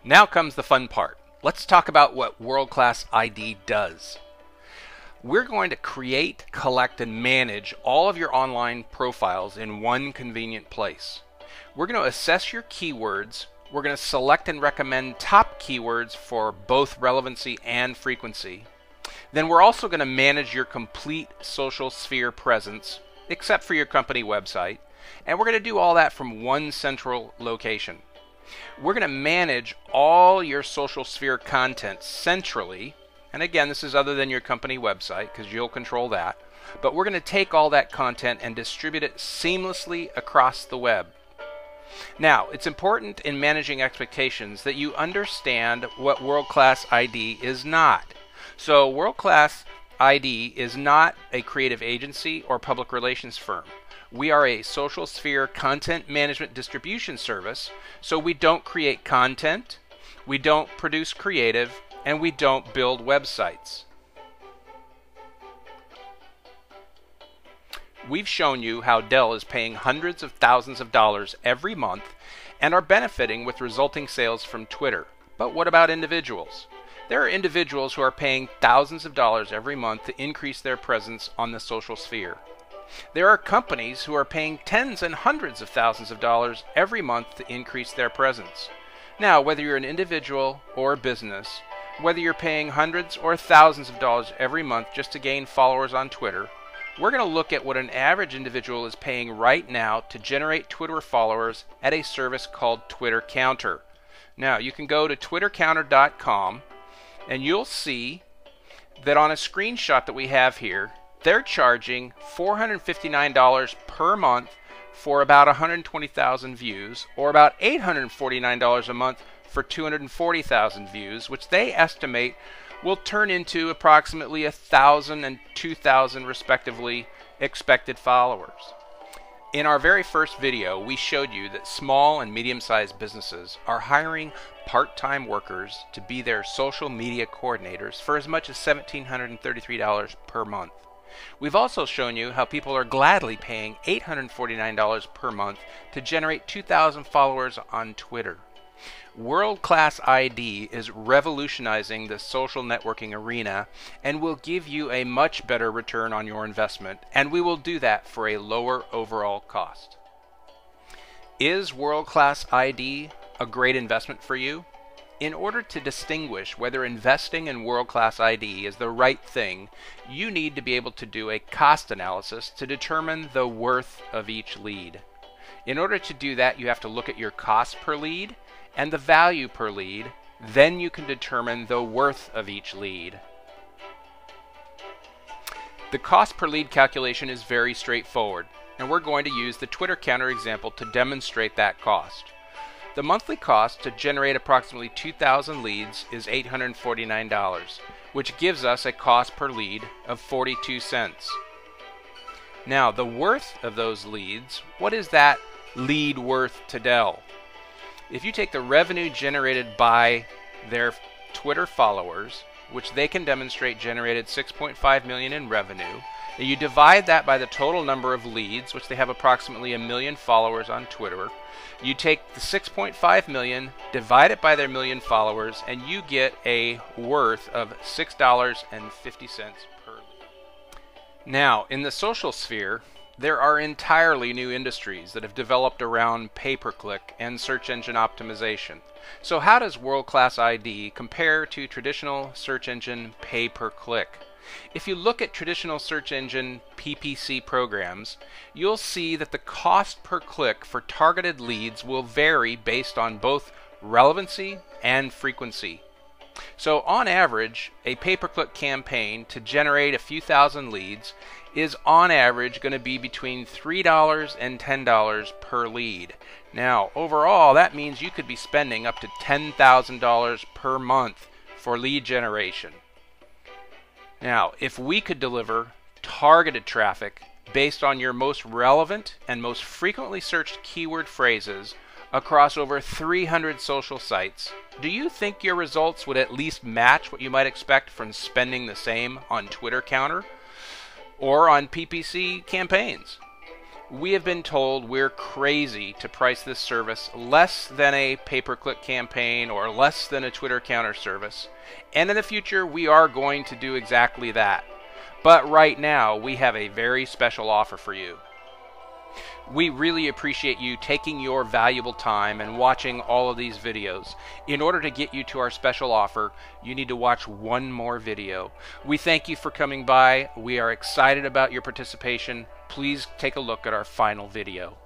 Now comes the fun part. Let's talk about what World Class ID does. We're going to create, collect, and manage all of your online profiles in one convenient place. We're going to assess your keywords. We're going to select and recommend top keywords for both relevancy and frequency. Then we're also going to manage your complete social sphere presence, except for your company website. And we're going to do all that from one central location. We're going to manage all your social sphere content centrally. And again, this is other than your company website because you'll control that. But we're going to take all that content and distribute it seamlessly across the web. Now, it's important in managing expectations that you understand what World Class ID is not. So World Class ID is not a creative agency or public relations firm. We are a social sphere content management distribution service, so we don't create content, we don't produce creative, and we don't build websites. We've shown you how Dell is paying hundreds of thousands of dollars every month and are benefiting with resulting sales from Twitter. But what about individuals? There are individuals who are paying thousands of dollars every month to increase their presence on the social sphere. There are companies who are paying tens and hundreds of thousands of dollars every month to increase their presence. Now, whether you're an individual or a business, whether you're paying hundreds or thousands of dollars every month just to gain followers on Twitter, we're going to look at what an average individual is paying right now to generate Twitter followers at a service called Twitter Counter. Now, you can go to twittercounter.com and you'll see that on a screenshot that we have here, they're charging $459 per month for about 120,000 views, or about $849 a month for 240,000 views, which they estimate will turn into approximately 1,000 and 2,000 respectively expected followers. In our very first video, we showed you that small and medium-sized businesses are hiring part-time workers to be their social media coordinators for as much as $1,733 per month. We've also shown you how people are gladly paying $849 per month to generate 2,000 followers on Twitter. World Class ID is revolutionizing the social networking arena and will give you a much better return on your investment, and we will do that for a lower overall cost. Is World Class ID a great investment for you? In order to distinguish whether investing in World Class ID is the right thing, you need to be able to do a cost analysis to determine the worth of each lead. In order to do that, you have to look at your cost per lead and the value per lead. Then you can determine the worth of each lead. The cost per lead calculation is very straightforward, and we're going to use the Twitter Counter example to demonstrate that cost. The monthly cost to generate approximately 2,000 leads is $849, which gives us a cost per lead of 42 cents. Now, the worth of those leads, what is that lead worth to Dell? If you take the revenue generated by their Twitter followers, which they can demonstrate generated $6.5 million in revenue, and you divide that by the total number of leads, which they have approximately 1 million followers on Twitter, you take the 6.5 million, divide it by their 1 million followers, and you get a worth of $6.50 per lead. Now, in the social sphere, there are entirely new industries that have developed around pay-per-click and search engine optimization. So how does World Class ID compare to traditional search engine pay-per-click? If you look at traditional search engine PPC programs, you'll see that the cost per click for targeted leads will vary based on both relevancy and frequency. So on average, a pay-per-click campaign to generate a few thousand leads is on average going to be between $3 and $10 per lead. Now, overall, that means you could be spending up to $10,000 per month for lead generation. Now, if we could deliver targeted traffic based on your most relevant and most frequently searched keyword phrases across over 300 social sites, do you think your results would at least match what you might expect from spending the same on Twitter Counter or on PPC campaigns? We have been told we're crazy to price this service less than a pay-per-click campaign or less than a Twitter counter service. And in the future, we are going to do exactly that. But right now, we have a very special offer for you. We really appreciate you taking your valuable time and watching all of these videos. In order to get you to our special offer, you need to watch one more video. We thank you for coming by. We are excited about your participation. Please take a look at our final video.